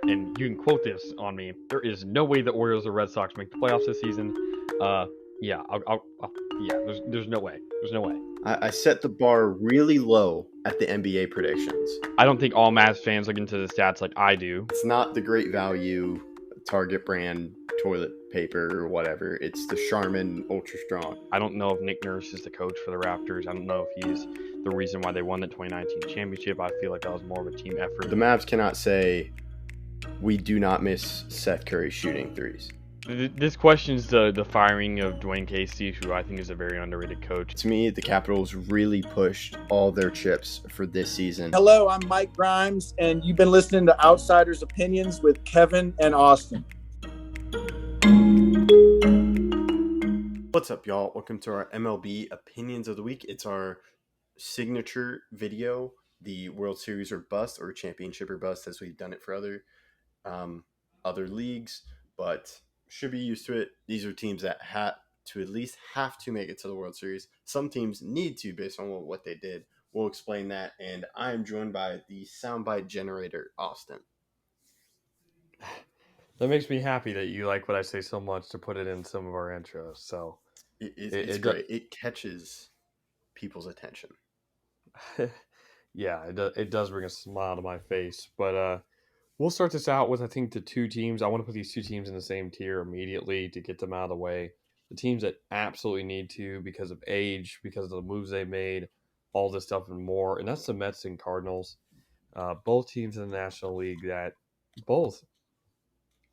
and you can quote this on me. There is no way the Orioles or Red Sox make the playoffs this season. Uh, yeah, yeah. There's no way. There's no way. I set the bar really low at the NBA predictions. I don't think all Mavs fans look into the stats like I do. It's not the great value Target brand toilet paper or whatever. It's the Charmin Ultra Strong. I don't know if Nick Nurse is the coach for the Raptors. I don't know if he's the reason why they won the 2019 championship. I feel like that was more of a team effort. The Mavs cannot say we do not miss Seth Curry shooting threes. This questions the firing of Dwayne Casey, who I think is a very underrated coach. To me, the Capitals really pushed all their chips for this season. Hello, I'm Mike Grimes, and you've been listening to Outsiders Opinions with Kevin and Austin. What's up, y'all? Welcome to our MLB Opinions of the Week. It's our signature video, the World Series or Bust, or Championship or Bust, as we've done it for other leagues, but should be used to it. These are teams that have to make it to the World Series. Some teams need to based on what they did. We'll explain that, and I am joined by the soundbite generator, Austin. That makes me happy that you like what I say so much to put it in some of our intros. So it's great. It catches people's attention. Yeah, it does bring a smile to my face. But we'll start this out with, I think, the two teams. I want to put these two teams in the same tier immediately to get them out of the way. The teams that absolutely need to because of age, because of the moves they made, all this stuff and more. And that's the Mets and Cardinals. Both teams in the National League that both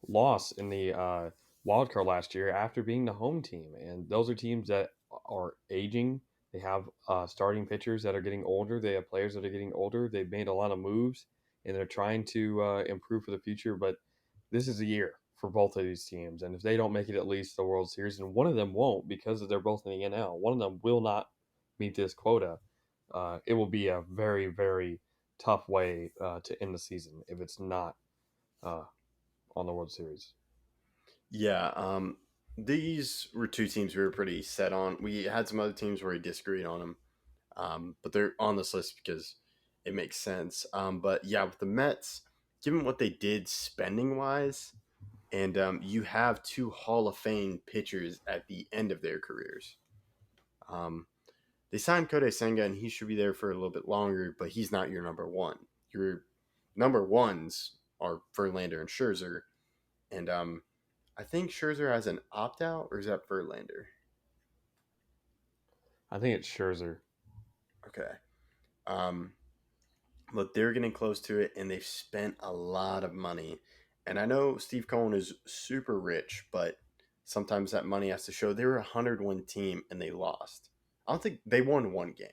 lost in the wild card last year after being the home team. And those are teams that are aging. They have starting pitchers that are getting older. They have players that are getting older. They've made a lot of moves, and they're trying to improve for the future. But this is a year for both of these teams. And if they don't make it at least the World Series, and one of them won't because they're both in the NL, one of them will not meet this quota. It will be a very, very tough way to end the season if it's not on the World Series. Yeah, these were two teams we were pretty set on. We had some other teams where we disagreed on them, but they're on this list because it makes sense. But yeah, with the Mets, given what they did spending wise, and you have two Hall of Fame pitchers at the end of their careers. They signed Kodai Senga, and he should be there for a little bit longer, but he's not your number one. Your number ones are Verlander and Scherzer, and I think Scherzer has an opt-out, or is that Verlander? I think it's Scherzer. Okay. But they're getting close to it, and they've spent a lot of money. And I know Steve Cohen is super rich, but sometimes that money has to show. They were a 100-win team, and they lost. I don't think they won one game.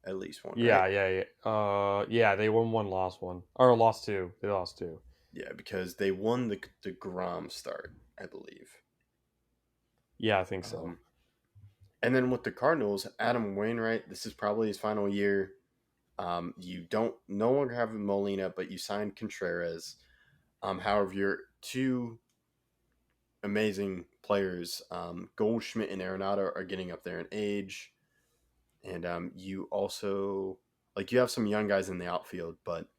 At least one, Yeah, right? yeah. They won one, lost one. Or lost two. They lost two. Yeah, because they won the Grom start, I believe. Yeah, I think so. And then with the Cardinals, Adam Wainwright, this is probably his final year. You don't no longer have Molina, but you signed Contreras. However, your two amazing players, Goldschmidt and Arenado, are getting up there in age. And you also, you have some young guys in the outfield, but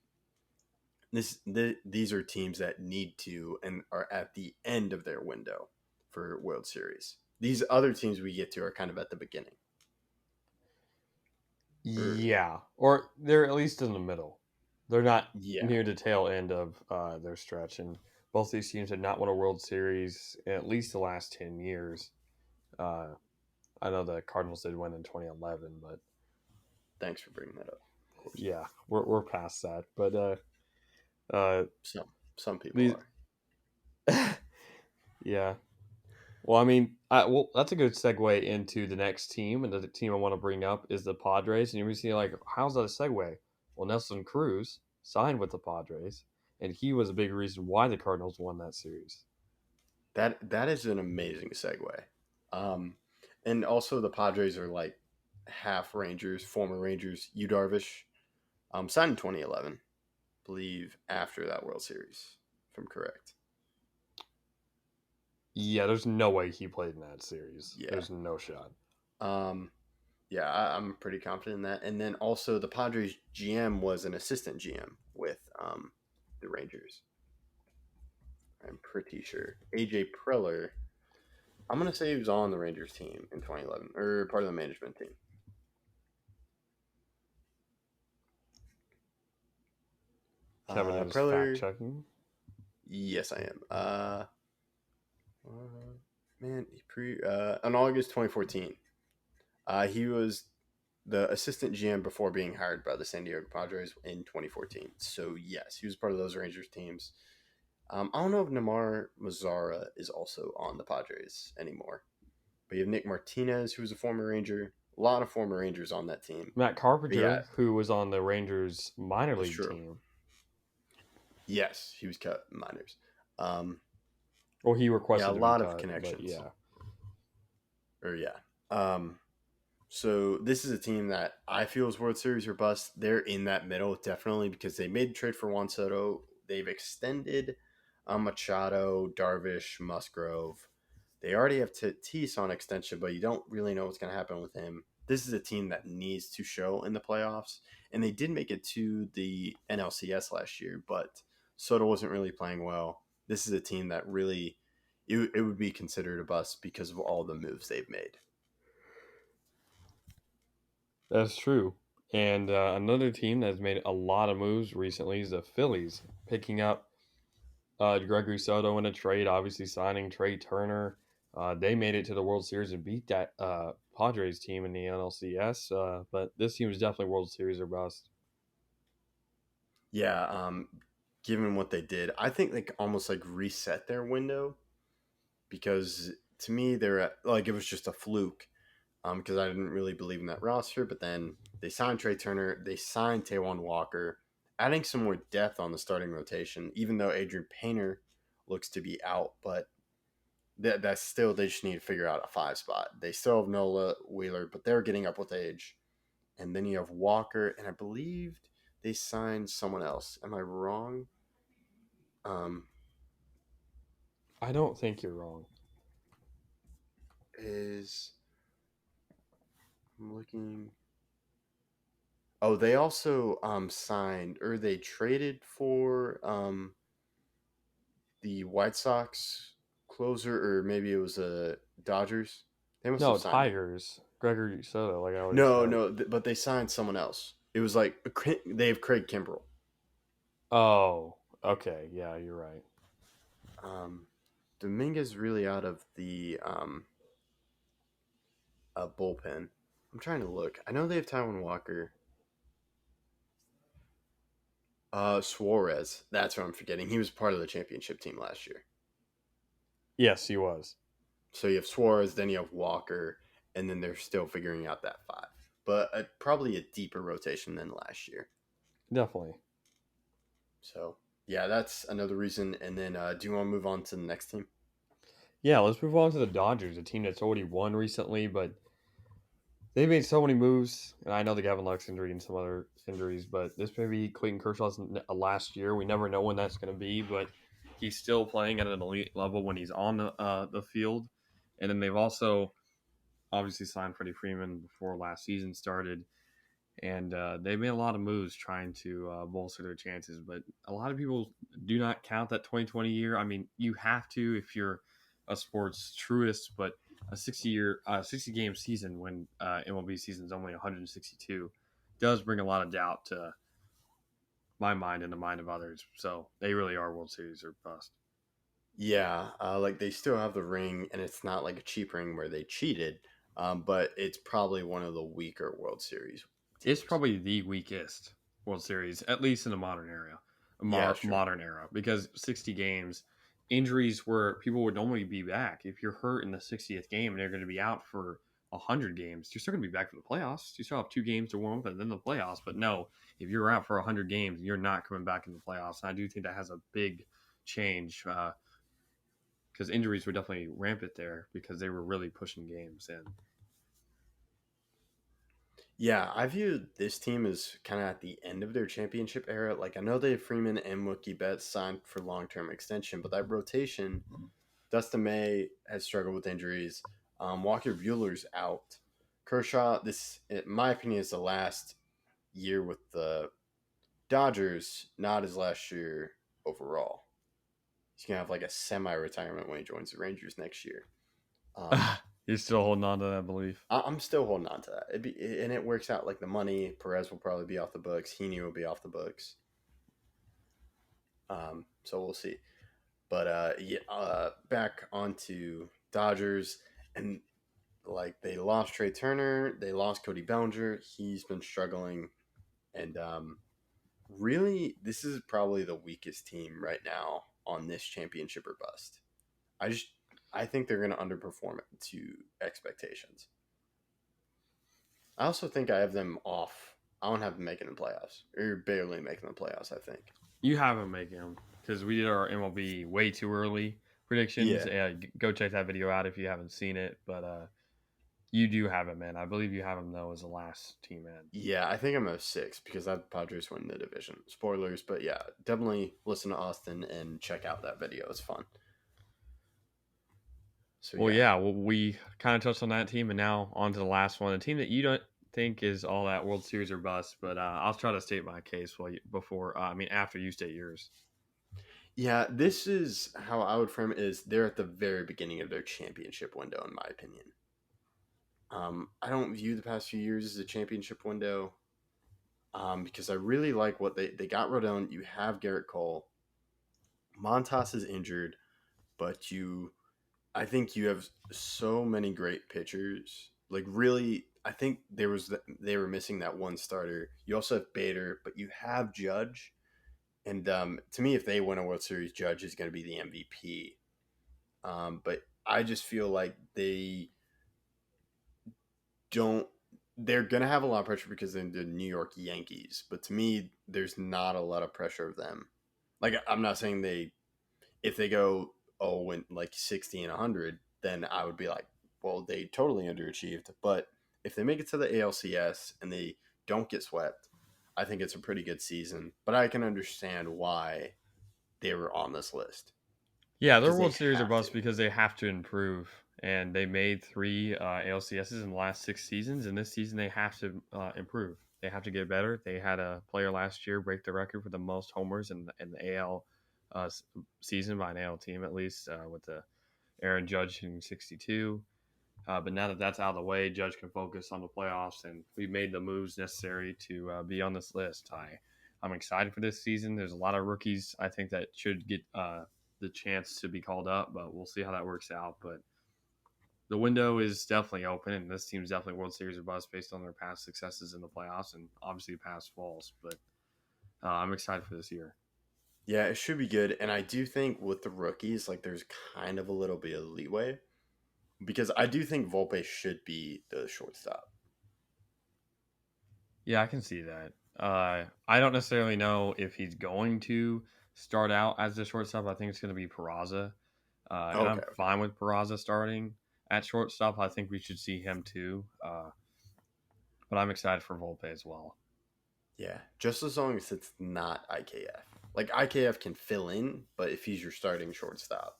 these are teams that need to and are at the end of their window for World Series. These other teams we get to are kind of at the beginning. Yeah, or they're at least in the middle. They're not near the tail end of their stretch, and both these teams have not won a World Series in at least the last 10 years. I know the Cardinals did win in 2011, but thanks for bringing that up. Yeah, we're past that, but some people are. Yeah. Well, I mean, that's a good segue into the next team, and the team I want to bring up is the Padres. And you're see, how's that a segue? Well, Nelson Cruz signed with the Padres, and he was a big reason why the Cardinals won that series. That is an amazing segue. And also the Padres are like half Rangers, former Rangers. Yu Darvish, signed in 2011, I believe, after that World Series, if I'm correct. Yeah, there's no way he played in that series. Yeah. There's no shot. Yeah, I'm pretty confident in that. And then also the Padres GM was an assistant GM with the Rangers. I'm pretty sure. AJ Preller. I'm gonna say he was on the Rangers team in 2011, or part of the management team. Kevin is fact Preller. checking. Yes, I am. Man, on August 2014, he was the assistant GM before being hired by the San Diego Padres in 2014. So yes, he was part of those Rangers teams. I don't know if Namar Mazzara is also on the Padres anymore, but you have Nick Martinez, who was a former Ranger. A lot of former Rangers on that team. Matt But yeah, Carpenter, who was on the Rangers minor that's league true. team. Yes, he was cut minors. Um, Well, he yeah, a requested to be lot of cut, but connections. yeah. Or yeah. So this is a team that I feel is World Series or bust. They're in that middle definitely because they made a trade for Juan Soto. They've extended Machado, Darvish, Musgrove. They already have Tatis on extension, but you don't really know what's going to happen with him. This is a team that needs to show in the playoffs, and they did make it to the NLCS last year, but Soto wasn't really playing well. This is a team that really it would be considered a bust because of all the moves they've made. That's true. And another team that's made a lot of moves recently is the Phillies, picking up Gregory Soto in a trade, obviously signing Trey Turner. They made it to the World Series and beat that Padres team in the NLCS. But this team is definitely World Series or bust. Yeah, given what they did, I think they almost like reset their window because to me they're like it was just a fluke because I didn't really believe in that roster. But then they signed Trey Turner, they signed Taijuan Walker, adding some more depth on the starting rotation. Even though Adrian Painter looks to be out, but that's still they just need to figure out a 5 spot. They still have Nola Wheeler, but they're getting up with age. And then you have Walker, and I believe they signed someone else. Am I wrong? Um, I don't think you're wrong. is I'm looking. Oh, they also signed or they traded for the White Sox closer, or maybe it was a Dodgers. They must have No, signed him. Tigers. Gregory Soto, like I already No, said. no, but they signed someone else. It was like they have Craig Kimbrell. Oh, okay. Yeah, you're right. Um, Dominguez really out of the bullpen. I'm trying to look. I know they have Taiwan Walker. Suarez. That's what I'm forgetting. He was part of the championship team last year. Yes, he was. So you have Suarez, then you have Walker, and then they're still figuring out that 5. But probably a deeper rotation than last year. Definitely. So yeah, that's another reason. And then do you want to move on to the next team? Yeah, let's move on to the Dodgers, a team that's already won recently, but they made so many moves. And I know the Gavin Lux injury and some other injuries, but this may be Clayton Kershaw's last year. We never know when that's going to be, but he's still playing at an elite level when he's on the field. And then they've also obviously signed Freddie Freeman before last season started. And they made a lot of moves trying to bolster their chances. But a lot of people do not count that 2020 year. I mean, you have to if you're a sports truist, but a 60 game season when MLB season is only 162 does bring a lot of doubt to my mind and the mind of others. So they really are World Series or bust. Yeah, like they still have the ring, and it's not like a cheap ring where they cheated, but it's probably one of the weaker World Series It's teams. probably the weakest World Series, at least in the modern era. Yeah, sure. Modern era, because 60 games, injuries where people would normally be back. If you're hurt in the 60th game and they're going to be out for 100 games, you're still going to be back for the playoffs. You still have 2 games to warm up and then the playoffs. But no, if you're out for 100 games, you're not coming back in the playoffs. And I do think that has a big change because injuries were definitely rampant there because they were really pushing games in. Yeah, I view this team as kind of at the end of their championship era. Like I know they have Freeman and Mookie Betts signed for long-term extension, but that rotation, Dustin May has struggled with injuries. Walker Bueller's out. Kershaw, this in my opinion is the last year with the Dodgers, not his last year overall. he's gonna have like a semi-retirement when he joins the Rangers next year. Um, You're still holding on to that belief. I'm still holding on to that. And it works out like the money. Perez will probably be off the books. Heaney will be off the books. So we'll see. But back onto Dodgers, and like they lost Trey Turner, they lost Cody Bellinger. He's been struggling, and really, this is probably the weakest team right now on this championship or bust. I just I think they're going to underperform it to expectations. I also think I have them off. I don't have them making the playoffs, or barely making the playoffs. I think. You haven't making them because we did our MLB way too early predictions. Yeah, Go check that video out if you haven't seen it. But you do have it, man. I believe you have them though as the last team in. yeah. I think I'm a 6 because that Padres win the division. Spoilers, but yeah, definitely listen to Austin and check out that video. It's fun. So Well, yeah, well, we kind of touched on that team, and now on to the last one, a team that you don't think is all that World Series or bust, but I'll try to state my case after you state yours. Yeah, this is how I would frame it. Is they're at the very beginning of their championship window, in my opinion. I don't view the past few years as a championship window because I really like what they got Rodon. You have Garrett Cole. Montas is injured, but I think you have so many great pitchers. Like really, I think they were missing that one starter. You also have Bader, but you have Judge. And to me, if they win a World Series, Judge is going to be the MVP. But I just feel like they don't. They're going to have a lot of pressure because they're the New York Yankees. But to me, there's not a lot of pressure of them. Like I'm not saying if they go win like 60 and 100, then I would be like, well, they totally underachieved. But if they make it to the ALCS and they don't get swept, I think it's a pretty good season. But I can understand why they were on this list. Yeah, their Because they World Series are have bust to. because they have to improve, and they made 3 ALCSs in the last 6 seasons, and this season they have to improve. They have to get better. They had a player last year break the record for the most homers in the AL season by an AL team, at least, with the Aaron Judge hitting 62. But now that that's out of the way, Judge can focus on the playoffs, and we made the moves necessary to be on this list. I'm excited for this season. There's a lot of rookies I think that should get the chance to be called up, but we'll see how that works out. But the window is definitely open, and this team's definitely World Series or bust based on their past successes in the playoffs and obviously past falls. But I'm excited for this year. Yeah, it should be good. And I do think with the rookies, like there's kind of a little bit of leeway because I do think Volpe should be the shortstop. Yeah, I can see that. I don't necessarily know if he's going to start out as the shortstop. I think it's going to be Peraza. And I'm Okay. fine with Peraza starting at shortstop. I think we should see him too. But I'm excited for Volpe as well. Yeah, just as long as it's not IKF. Like IKF can fill in, but if he's your starting shortstop,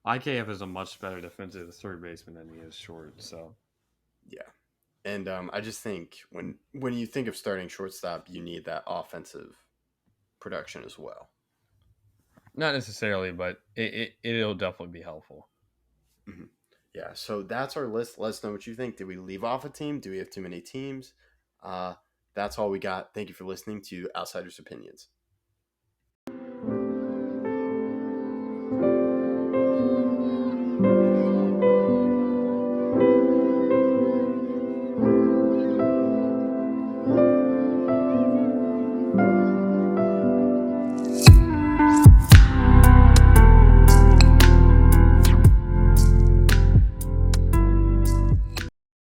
IKF is a much better defensive third baseman than he is short. So yeah. And I just think when you think of starting shortstop, you need that offensive production as well. not necessarily, but it'll definitely be helpful. Hmm. Yeah, so that's our list. Let us know what you think. Did we leave off a team? Do we have too many teams? Uh, that's all we got. Thank you for listening to Outsiders Opinions.